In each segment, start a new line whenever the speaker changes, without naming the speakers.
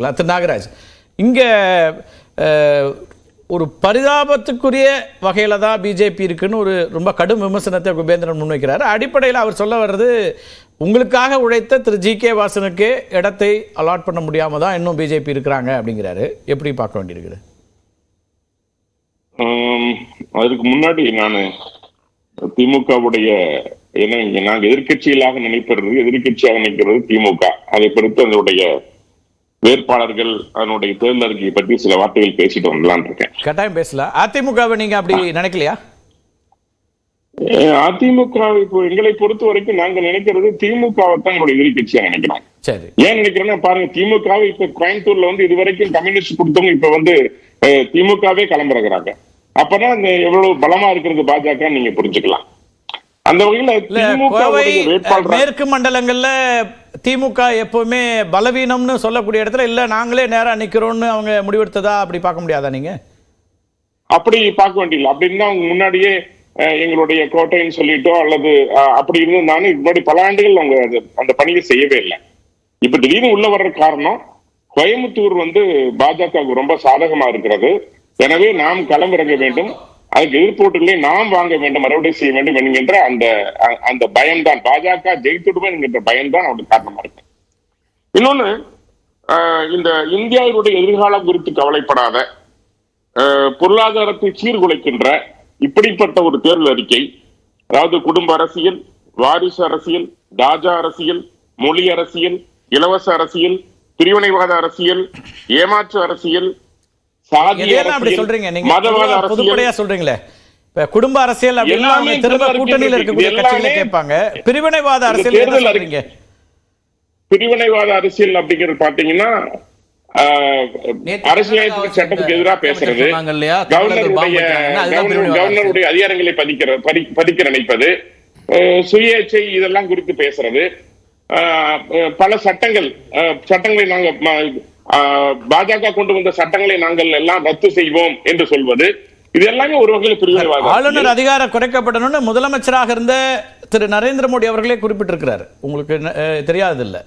திரு நாகராஜ், இங்கே ஒரு பரிதாபத்துக்குரிய வகையில் தான் பிஜேபி இருக்குன்னு ஒரு ரொம்ப கடும் விமர்சனத்தை குபேந்திரன் முன்வைக்கிறார். அடிப்படையில் அவர் சொல்ல வர்றது, உங்களுக்காக உழைத்த திரு ஜி.கே. வாசனுக்கு இடத்தை அலாட் பண்ண முடியாமல் தான் இன்னும் பிஜேபி இருக்கிறாங்க அப்படிங்கிறாரு. எப்படி பார்க்க வேண்டியிருக்குது?
அதுக்கு முன்னாடி நான் திமுகவுடைய நாங்கள் எதிர்கட்சிகளாக நினைக்கிறது திமுக. அதை பொறுத்து அதனுடைய வேட்பாளர்கள் அதனுடைய தேர்தல் அறிக்கையை பற்றி சில வார்த்தைகள் பேசிட்டு வரலான் இருக்கேன்.
கட்டாயம் பேசலாம். அதிமுகவை நீங்க அப்படி நினைக்கலையா?
அதிமுக எங்களை பொறுத்த வரைக்கும் நாங்க நினைக்கிறது திமுகவை தான் எங்களுடைய எதிர்கட்சியா நினைக்கிறோம்.
சரி,
ஏன் நினைக்கிறேன்னா பாருங்க, திமுகவை இப்ப கோயம்புத்தூர்ல இது வரைக்கும் கம்யூனிஸ்ட் கொடுத்தவங்க இப்ப திமுகவே கிளம்புறாங்க. அப்பதான் எவ்வளவு பலமா இருக்கிறது பாஜக நீங்க புரிஞ்சுக்கலாம். அந்த வகையில்
மேற்கு மண்டலங்கள்ல திமுக எப்பவுமே பலவீனம்னு சொல்லக்கூடிய இடத்துல இல்ல நாங்களே நேரா நிக்கிறோம்னு அவங்க முடிவெடுத்ததா அப்படி பார்க்க முடியாதா? நீங்க
அப்படி பார்க்க வேண்டியதில்லை. அப்படின்னா அவங்க முன்னாடியே எங்களுடைய கோட்டைன்னு சொல்லிட்டோ அல்லது அப்படி இருந்தாலும் முன்னாடி பல ஆண்டுகள் அவங்க அந்த பணியை செய்யவே இல்லை. இப்ப திடீர்னு உள்ள வர்ற காரணம் கோயம்புத்தூர் பாஜக ரொம்ப சாதகமா இருக்கிறது. எனவே நாம் களமிறங்க வேண்டும், அதுக்கு எதிர்ப்போட்டுகளை நாம் வாங்க வேண்டும், மறுபடியும் செய்ய வேண்டும் என்கின்ற அந்த பயம்தான், பாஜக ஜெயித்துடுவேன் என்கின்ற பயம்தான் அவனுக்கு காரணமா இருக்கு. இன்னொன்னு, இந்த இந்தியாவினுடைய எதிர்காலம் குறித்து கவலைப்படாத, பொருளாதாரத்தை சீர்குலைக்கின்ற இப்படிப்பட்ட ஒரு தேர்தல் அறிக்கை, அதாவது குடும்ப அரசியல், வாரிசு அரசியல், ராஜா அரசியல், மொழி அரசியல், இலவச அரசியல், பிரிவினைவாத அரசியல், ஏமாற்று அரசியல்,
மதவாத அரசியல் சொல்றீங்களே. குடும்ப அரசியல் கூட்டணியில் இருக்கக்கூடிய கட்சிகளை கேட்பாங்க. பிரிவினைவாத அரசியல்,
பிரிவினைவாத அரசியல் அப்படிங்கிறது பாத்தீங்கன்னா அரசியலமைப்பு சட்டத்துக்கு எதிராக பேசுறது, கவர்னருடைய அதிகாரங்களை பதிக்க நினைப்பது, சுயேட்சை இதெல்லாம் குறித்து பேசுறது, பல சட்டங்களை நாங்க பாஜக கொண்டு வந்த சட்டங்களை நாங்கள் எல்லாம் ரத்து செய்வோம் என்று சொல்வது, இது எல்லாமே ஒரு வகையில் பிரிவினைவாதம்.
ஆளுநர் அதிகாரம் குறைக்கப்படணும்னு முதலமைச்சராக இருந்த திரு நரேந்திர மோடி அவர்களே குறிப்பிட்டிருக்கிறார். உங்களுக்கு தெரியாது இல்ல?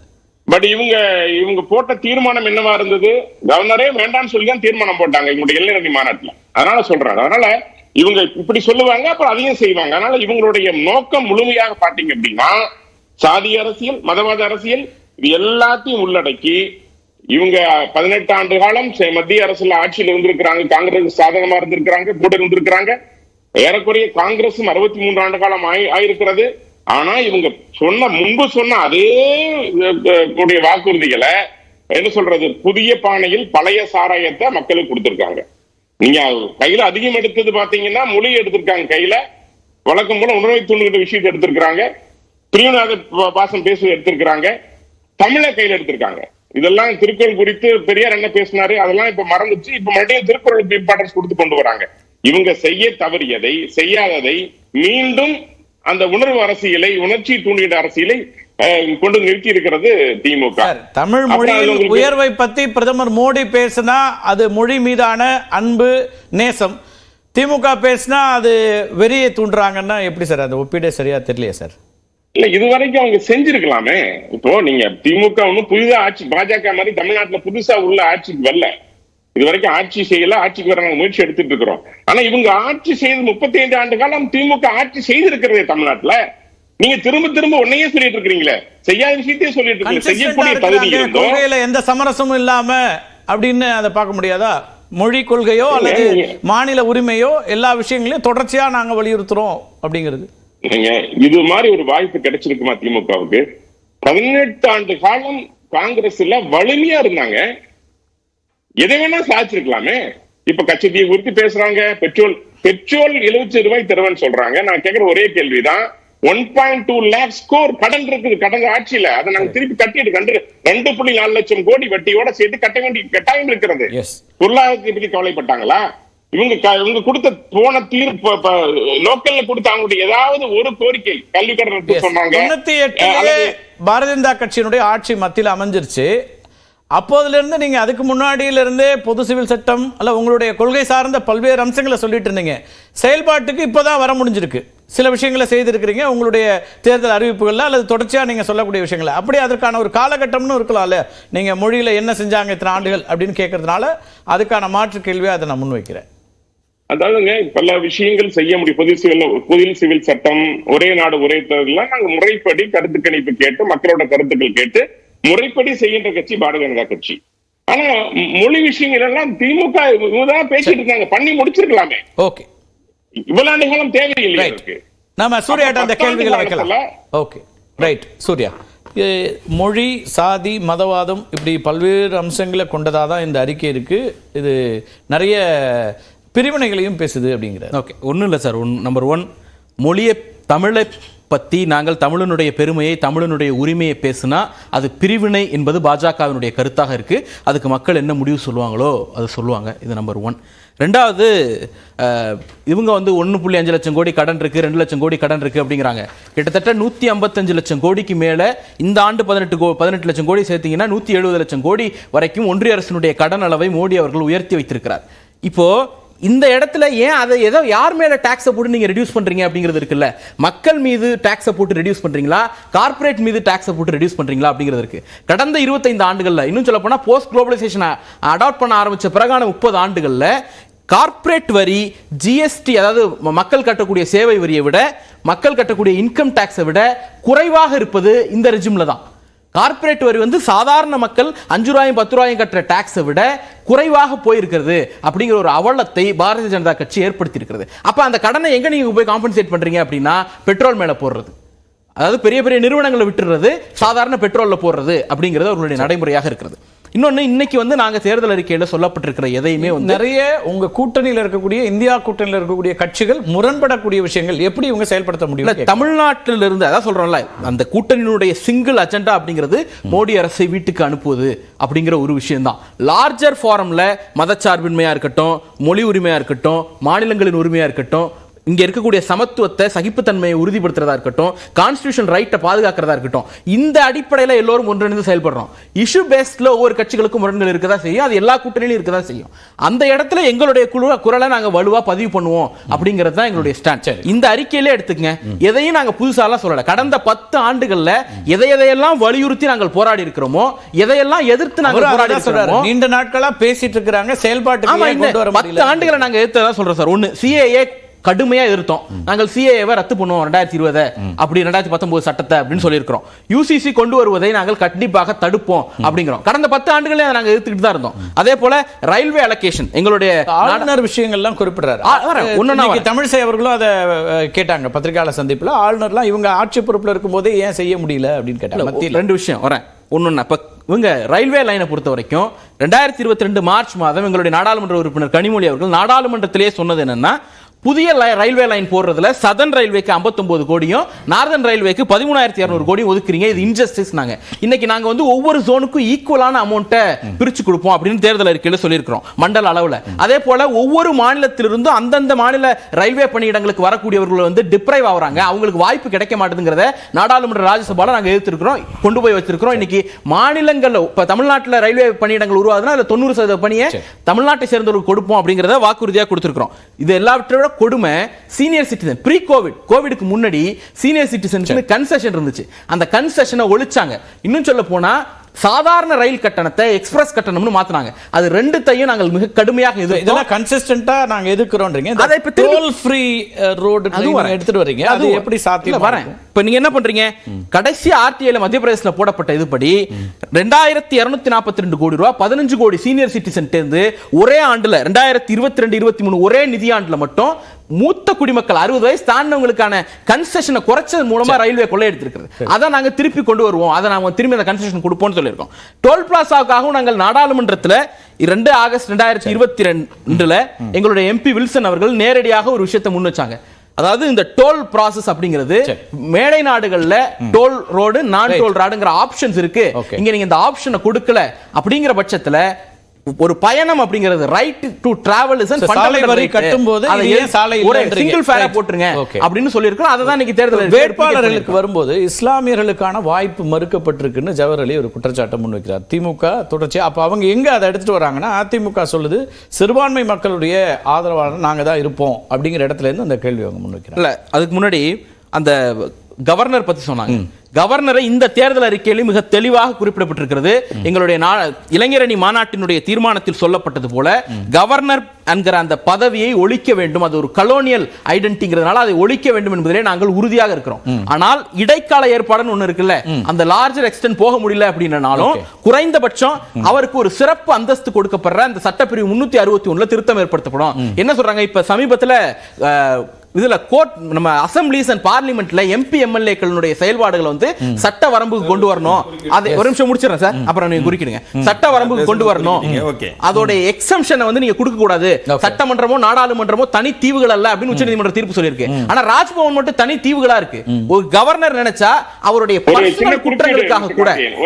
பட் இவங்க போட்ட தீர்மானம் என்னவா இருந்தது? கவர்னரே வேண்டாம்னு சொல்லி தான் தீர்மானம் போட்டாங்க இவங்களுடைய எல்லை மாநாட்டுல. அதனால சொல்றாங்க. அதனால இவங்க இப்படி சொல்லுவாங்க, அப்புறம் அதையும் செய்வாங்க. அதனால இவங்களுடைய நோக்கம் முழுமையாக பாத்தீங்க அப்படின்னா சாதி அரசியல், மதவாத அரசியல், இது எல்லாத்தையும் உள்ளடக்கி இவங்க 18 ஆண்டு காலம் மத்திய அரசுல ஆட்சியில் இருந்திருக்கிறாங்க. காங்கிரஸ் சாதகமா இருந்திருக்கிறாங்க, கூட இருந்திருக்கிறாங்க. ஏறக்குறைய காங்கிரசும் 63 ஆண்டு காலம் ஆயிருக்கிறது. ஆனா இவங்க முன்பு சொன்ன அதே வாக்குறுதிகளை என்ன சொல்றது, புதிய பானையில் பழைய சாராயத்தை மக்களுக்கு கொடுத்திருக்காங்க. நீங்க கையில அதிகம் எடுத்தது பாத்தீங்கன்னா மொழி எடுத்திருக்காங்க, கையில வழக்கம் போல உணவை தூண்டுகிற விஷயத்தை எடுத்திருக்கிறாங்க, பிரிவினைவாத பாசம் பேசுவது எடுத்திருக்கிறாங்க, தமிழை கையில எடுத்திருக்காங்க. இதெல்லாம் திருக்குறள் குறித்து பெரியார் என்ன பேசினாரு அதெல்லாம் இப்ப மறந்துச்சு. இப்ப மறுபடியும் திருக்குறளுக்கு இம்பார்ட்டன்ஸ் கொடுத்து கொண்டு வராங்க. இவங்க செய்ய தவறியதை, செய்யாததை மீண்டும் அந்த உணர்வு அரசியலை, உணர்ச்சி தூண்டுகிற அரசியலை கொண்டு நிறுத்தி இருக்கிறது திமுக.
தமிழ் மொழியின் உயர்வை பத்தி பிரதமர் மோடி பேசினா அது மொழி மீதான அன்பு, நேசம். திமுக பேசினா அது வெறியை தூண்டுறாங்கன்னா எப்படி சார்? அந்த ஒப்பீடே சரியா தெரியலையே சார்.
இல்ல, இதுவரைக்கும் அவங்க செஞ்சிருக்கலாமே. இப்போ நீங்க திமுக ஒன்னும் புதிதா ஆட்சி, பாஜக மாதிரி தமிழ்நாட்டுல புதுசா உள்ள ஆட்சிக்கு வரல. இது வரைக்கும் ஆட்சி செய்யல, ஆட்சிக்கு வர நாங்க முயற்சி எடுத்துட்டு இருக்கிறோம். ஆனா இவங்க ஆட்சி செய்து 35 ஆண்டு காலம் திமுக ஆட்சி செய்திருக்கிறதே தமிழ்நாட்டுல. நீங்க திரும்ப திரும்ப ஒன்னையே சொல்லிட்டு இருக்கீங்களே, செய்யாத விஷயத்தையே சொல்லிட்டு இருக்கீங்க. செய்யக்கூடிய தகுதி இருந்தோம்,
எந்த சமரசமும் இல்லாம அப்படின்னு அதை பார்க்க முடியாதா? மொழி கொள்கையோ அல்லது மாநில உரிமையோ எல்லா விஷயங்களையும் தொடர்ச்சியா நாங்க வலியுறுத்துறோம் அப்படிங்கிறது.
இது மாதிரி ஒரு வாய்ப்பு கிடைச்சிருக்குமா திமுகவுக்கு? 18 ஆண்டு காலம் காங்கிரஸ்ல வலிமையா இருந்தாங்க, எதை வேணா சாதிச்சிருக்கலாமே. இப்ப கச்சத்தீவை குறித்து பேசுறாங்க, பெட்ரோல் 70 ரூபாய் தருவேன்னு சொல்றாங்க. நான் கேட்கிற ஒரே கேள்விதான், 1.2 lakh ஸ்கோர் கடன் இருக்குது கடந்த ஆட்சியில. அதை நாங்க திருப்பி கட்டிட்டு 2.4 லட்சம் கோடி வட்டியோட சேர்த்து கட்ட வேண்டிய கட்டாயம் இருக்கிறது. பொருளாதாரத்தை பத்தி கவலைப்பட்டாங்களா? இவங்க கொடுத்த போன தீர்ப்பு லோக்கல்ல கொடுத்த அவங்களுடைய ஏதாவது ஒரு கோரிக்கை, கல்வி கடன் சொன்னாங்க.
98 பாரதிய ஜனதா கட்சியினுடைய ஆட்சி மத்தியில் அமைஞ்சிருச்சு. அப்போதுல இருந்து நீங்க அதுக்கு முன்னாடியில இருந்தே பொது சிவில் சட்டம் அல்ல உங்களுடைய கொள்கை சார்ந்த பல்வேறு அம்சங்களை சொல்லிட்டு இருந்தீங்க. செயல்பாட்டுக்கு இப்பதான் வர முடிஞ்சிருக்கு. சில விஷயங்களை செய்திருக்கிறீங்க உங்களுடைய தேர்தல் அறிவிப்புகள்ல அல்லது தொடர்ச்சியா நீங்க சொல்லக்கூடிய விஷயங்களை. அப்படி அதற்கான ஒரு காலகட்டம்னு இருக்கலாம்ல. நீங்க மொழியில என்ன செஞ்சாங்க இத்தனை ஆண்டுகள் அப்படின்னு கேட்கறதுனால அதுக்கான மாற்று கேள்வியை அதை நான் முன்வைக்கிறேன்.
அதாவதுங்க பல விஷயங்கள் செய்ய முடியும். பொது சிவில் சட்டம், ஒரே நாடு ஒரே தேர்தல் நாங்க முறைப்படி கருத்து கணிப்பு கேட்டு மக்களோட கருத்துக்கள் கேட்டு முறைப்படி செய்கின்ற கட்சி பாரதிய ஜனதா கட்சி. ஆனா மொழி விஷயங்கள் எல்லாம் திமுக இவங்கதான் பேசிட்டு இருக்காங்க, பண்ணி முடிச்சிருக்கலாமே.
ஓகே,
இவ்வளவு ஆண்டு காலம் தேவையில்லை.
நாம சூர்யாட்ட அந்த கேள்விகளை வைக்கலாம். Okay right. சூர்யா, மொழி, சாதி, மதவாதம் இப்படி பல்வேறு அம்சங்களை கொண்டதாக தான் இந்த அறிக்கை இருக்கு. இது நிறைய பிரிவினைகளையும் பேசுது அப்படிங்கிறது.
ஓகே, ஒன்றும் இல்லை சார். நம்பர் 1, மொழியை, தமிழை பற்றி நாங்கள் தமிழனுடைய பெருமையை, தமிழனுடைய உரிமையை பேசுனா அது பிரிவினை என்பது பாஜகவினுடைய கருத்தாக இருக்கு. அதுக்கு மக்கள் என்ன முடிவு சொல்லுவாங்களோ அது சொல்லுவாங்க. இது நம்பர் 1. ரெண்டாவது, இவங்க வந்து 1.5 லட்சம் கோடி கடன் இருக்கு, 2 லட்சம் கோடி கடன் இருக்கு அப்படிங்கிறாங்க. கிட்டத்தட்ட 155 லட்சம் கோடிக்கு மேல இந்த ஆண்டு 18 லட்சம் கோடி சேர்த்தீங்கன்னா 170 லட்சம் கோடி வரைக்கும் ஒன்றிய அரசினுடைய கடன் அளவை மோடி அவர்கள் உயர்த்தி வைத்திருக்கிறார். இப்போ இந்த இடத்துல ஏன் அதை ஏதோ யார் மேல டாக்ஸை போட்டு நீங்க ரெடியூஸ் பண்றீங்க அப்படிங்கிறது இருக்குல்ல. மக்கள் மீது டாக்ஸை போட்டு ரெடியூஸ் பண்றீங்களா, கார்ப்பரேட் மீது டாக்ஸை போட்டு ரெடியூஸ் பண்றீங்களா அப்படிங்கிறது இருக்கு. கடந்த 25 ஆண்டுகள்ல, இன்னும் சொல்ல போனா போஸ்ட் குளோபலைசேஷன் அடாப்ட் பண்ண ஆரம்பிச்ச பிறகான 30 ஆண்டுகள்ல கார்ப்பரேட் வரி, ஜிஎஸ்டி, அதாவது மக்கள் கட்டக்கூடிய சேவை வரியை விட மக்கள் கட்டக்கூடிய இன்கம் டாக்ஸை விட குறைவாக இருப்பது இந்த ரெஜிம்ல தான். கார்ப்பரேட் வரி வந்து சாதாரண மக்கள் 5 ரூபாயும் 10 ரூபாயும் கட்டுற டாக்ஸை விட குறைவாக போயிருக்கிறது அப்படிங்கிற ஒரு அவலத்தை பாரதிய ஜனதா கட்சி ஏற்படுத்தி இருக்கிறது. அப்ப அந்த கடனை எங்க நீங்க போய் காம்பன்சேட் பண்றீங்க அப்படின்னா பெட்ரோல் மேல போடுறது, அதாவது பெரிய பெரிய நிறுவனங்களை விட்டுறது, சாதாரண பெட்ரோல்ல போடுறது அப்படிங்கிறது அவர்களுடைய நடைமுறையாக இருக்கிறது. இன்னொன்னு, இன்னைக்கு வந்து நாங்க தேர்தல் அறிக்கையில சொல்லப்பட்டிருக்கிற எதையுமே வந்து
நிறைய உங்க கூட்டணியில் இருக்கக்கூடிய, இந்தியா கூட்டணியில் இருக்கக்கூடிய கட்சிகள் முரண்படக்கூடிய விஷயங்கள் எப்படி இவங்க செயல்படுத்த முடியும்?
தமிழ்நாட்டில இருந்து அதான் சொல்றோம்ல, அந்த கூட்டணியினுடைய சிங்கிள் அஜெண்டா அப்படிங்கிறது மோடி அரசை வீட்டுக்கு அனுப்புவது அப்படிங்கிற ஒரு விஷயம் தான். லார்ஜர் ஃபாரம்ல மதச்சார்பின்மையா இருக்கட்டும், மொழி உரிமையா இருக்கட்டும், மாநிலங்களின் உரிமையா இருக்கட்டும், இங்க இருக்கக்கூடிய சமத்துவத்தை, சகிப்புத்தன்மையை உறுதிப்படுத்துறதா இருக்கட்டும், கான்ஸ்டிடியூஷன் ரைட்டை பாதுகாக்கிறதா இருக்கட்டும், இந்த அடிப்படையில் எல்லோரும் ஒன்றிணைந்து செயல்படுறோம். இஷ்யூ பேஸ்ட்ல ஒவ்வொரு கட்சிகளுக்கும் முரண்கள் இருக்கதா செய்யும், அது எல்லா கூட்டணியிலும் இருக்கதா செய்யும். அந்த இடத்துல எங்களுடைய குரலை நாங்க வலுவா பதிவு பண்ணுவோம் அப்படிங்கிறது தான் எங்களுடைய ஸ்டாண்ட். இந்த அறிக்கையிலே எடுத்துக்கங்க, எதையும் நாங்க புதுசாலாம் சொல்லல. கடந்த 10 ஆண்டுகள்ல எதையெல்லாம் வலியுறுத்தி நாங்கள் போராடி இருக்கிறோமோ, எதையெல்லாம் எதிர்த்து நாங்கள் போராடி இருக்கிறோமோ,
நீண்ட நாட்களா பேசிட்டு இருக்காங்க, செயல்பாட்டுக்கு
10 ஆண்டுகளை நாங்க எதிர்த்ததான் சொல்றோம் சார். ஒன்னு, சிஏஏ கடுமையா எதிர்த்தோம். நாங்கள் சிஏஏவை ரத்து பண்ணுவோம் 2020 அப்படி 2019 சட்டத்தை அப்படின்னு சொல்லியிருக்கிறோம். யூசிசி கொண்டு வருவதை நாங்கள் கண்டிப்பாக தடுப்போம் அப்படிங்கிறோம். கடந்த 10 ஆண்டுகளே நாங்கள் எதிர்த்துக்கிட்டு தான் இருந்தோம். அதே போல ரயில்வே அலோகேஷன், எங்களுடைய
ஆளுநர் விஷயங்கள்லாம் குறிப்பிடுறாரு. தமிழிசை அவர்களும் அதை கேட்டாங்க பத்திரிகையாளர் சந்திப்புல. ஆளுநர்லாம் இவங்க ஆட்சி பொறுப்புல இருக்கும் போதே ஏன் செய்ய முடியல அப்படின்னு கேட்டாங்க.
2 விஷயம் வரேன். ஒன்னு, இப்ப இவங்க ரயில்வே லைனை பொறுத்த வரைக்கும் 2022 மார்ச் மாதம் எங்களுடைய நாடாளுமன்ற உறுப்பினர் கனிமொழி அவர்கள் நாடாளுமன்றத்திலேயே சொன்னது என்னன்னா, புதிய ரயில்வே லைன் போடுறதுல சதர்ன் ரயில்வேக்கு 59 கோடியும் நார்தன் ரயில்வேக்கு 13,200 கோடியும் ஒதுக்குறீங்க, இது இன்ஜஸ்டிஸ். நாங்க இன்னைக்கு நாங்க வந்து ஒவ்வொரு ஜோனுக்கும் ஈக்குவலான அமௌண்ட்டை பிரிச்சு கொடுப்போம் அப்படின்னு தேர்தல் அறிக்கையில சொல்லியிருக்கிறோம் மண்டல அளவுல. அதே போல ஒவ்வொரு மாநிலத்திலிருந்து அந்தந்த மாநில ரயில்வே பணியிடங்களுக்கு வரக்கூடியவர்கள் வந்து டிப்ரைவ் ஆகுறாங்க, அவங்களுக்கு வாய்ப்பு கிடைக்க மாட்டேங்கிறத நாடாளுமன்ற ராஜ்யசபால நாங்க எதிர்த்திருக்கிறோம், கொண்டு போய் வச்சிருக்கிறோம். இன்னைக்கு மாநிலங்கள்ல இப்ப தமிழ்நாட்டில் ரயில்வே பணியிடங்கள் உருவாகுதுன்னா அதுல 90% பணியை தமிழ்நாட்டை சேர்ந்தவர்களுக்கு கொடுப்போம் அப்படிங்கிறத வாக்குறுதியாக கொடுத்திருக்கிறோம். இது எல்லாவற்றோட கொடுமை சீனியர் சிட்டிசன். ப்ரீ கோவிட்க்கு முன்னாடி சீனியர் சிட்டிசனுக்கு கன்செஷன் இருந்துச்சு, அந்த கன்செஷனை ஒழிச்சாங்க. இன்னும் சொல்ல போனா சாதாரண ரயில் கட்டணத்தை எக்ஸ்பிரஸ் கட்டணம்னு மாத்துனாங்க. அது ரெண்டுத்தையும் நாங்கள் மிக கடுமையாக இதெல்லாம்
கன்சிஸ்டன்ட்டா நாங்க எதிர்க்கிறோம்ன்றீங்க. அதை இப்ப டோல் ஃப்ரீ ரோட் எடுத்துட்டு வரீங்க, அது எப்படி சாத்தியம்?
வரேன். இப்ப நீங்க என்ன பண்றீங்க, கடைசி ஆர்டிஐல மத்திய பிரதேசல போடப்பட்ட இதுபடி 2242 கோடி ரூபாய் 15 கோடி சீனியர் சிட்டிசன் இருந்து ஒரே ஆண்டுல 2022-23 ஒரே நிதியாண்டுல மட்டும் மூத்த குடிமக்கள் 60 வயசு தாண்டவங்களுக்கான கன்செஷனை குறைச்சது மூலமா ரயில்வே கொள்ளையடித்திருக்கிறது. அதை நாங்க திருப்பி கொண்டு வருவோம், அதை நாங்க திரும்பி அந்த கன்செஷன் கொடுப்போம்னு சொல்லியிருக்கோம். டோல் பிளாசாவுக்காகவும் நாங்கள் நாடாளுமன்றத்தில் 2 ஆகஸ்ட் 2022 எங்களுடைய எம்பி வில்சன் அவர்கள் நேரடியாக ஒரு விஷயத்தை முன் வச்சாங்க. அதாவது இந்த டோல் ப்ராசஸ் அப்படிங்கிறது மேடை நாடுகள்ல டோல் ரோடு, நான் டோல் ரோடுங்கிற ஆப்ஷன்ஸ் இருக்கு. இங்க நீங்க இந்த ஆப்ஷனை கொடுக்கல அப்படிங்கிற பட்சத்துல ஒரு பயணம் அப்படிங்கிறது ரைட் டு டிராவல் இஸ்
சாலை வரி கட்டும்போது
அதை
ஏன் சாலை
ஒரு
இல்லைன்றீங்க?
சிங்கிள் ஃபேரா
Right.
போட்டுருங்க
Okay.
அப்படின்னு சொல்லியிருக்கோம். அதை தான் இன்னைக்கு தேர்தல்
வேட்பாளர்களுக்கு வரும்போது இஸ்லாமியர்களுக்கான வாய்ப்பு மறுக்கப்பட்டிருக்குன்னு ஜவஹர் அலி ஒரு குற்றச்சாட்டை முன்வைக்கிறார். திமுக தொடர்ச்சியா அப்ப அவங்க எங்க அதை எடுத்துட்டு வராங்கன்னா, அதிமுக சொல்லுது சிறுபான்மை மக்களுடைய ஆதரவாளர் நாங்க தான் இருப்போம் அப்படிங்கிற இடத்துல இருந்து அந்த கேள்வி அவங்க முன்வைக்கிறாங்க.
இல்ல, அதுக்கு முன்னாடி அந்த கவர்னர் பத்தி சொன்னாங்க. கவர்னரை இந்த தேர்தல் அறிக்கையில் மிக தெளிவாக குறிப்பிடப்பட்டிருக்கிறது. எங்களுடைய இளைஞரணி மாநாட்டினுடைய தீர்மானத்தில் சொல்லப்பட்டது போல கவர்னர் என்கிற அந்த பதவியை ஒழிக்க வேண்டும். அது ஒரு கலோனியல் ஐடென்டிங்கிறதுனால அதை ஒழிக்க வேண்டும் என்பதிலே நாங்கள் உறுதியாக இருக்கிறோம். ஆனால் இடைக்கால ஏற்பாடுன்னு ஒண்ணு இருக்குல்ல, அந்த லார்ஜர் எக்ஸ்டென்ட் போக முடியல அப்படின்னாலும் குறைந்தபட்சம் அவருக்கு ஒரு சிறப்பு அந்தஸ்து கொடுக்கப்படுற அந்த சட்டப்பிரிவு 361 திருத்தம் ஏற்படுத்தப்படும். என்ன சொல்றாங்க, இப்ப சமீபத்துல இதுல கோர்ட் நம்ம அசம்பிளிஸ் அண்ட் பார்லிமெண்ட்ல எம்பி எம்எல்ஏக்களுடைய செயல்பாடுகளை வந்து சட்ட வரம்புக்கு கொண்டு வரணும். அது ஒரு நிமிஷம் முடிச்சிடறேன் சார், அப்புறம் நீங்க குறிக்கிடுங்க. சட்ட வரம்புக்கு கொண்டு வரணும். அதோட எக்ஸம்ஷனை வந்து நீங்க கொடுக்க கூடாது. சட்டமன்றமோ நாடாளுமன்றமோ தனி தீவுகள் அல்ல அப்படின்னு உச்சநீதிமன்ற தீர்ப்பு சொல்லியிருக்கு. ஆனா ராஜ்பவன் மட்டும் தனி தீவுகளா இருக்கு. ஒரு கவர்னர் நினைச்சா அவருடைய பர்சனல் குற்றங்களுக்காக கூட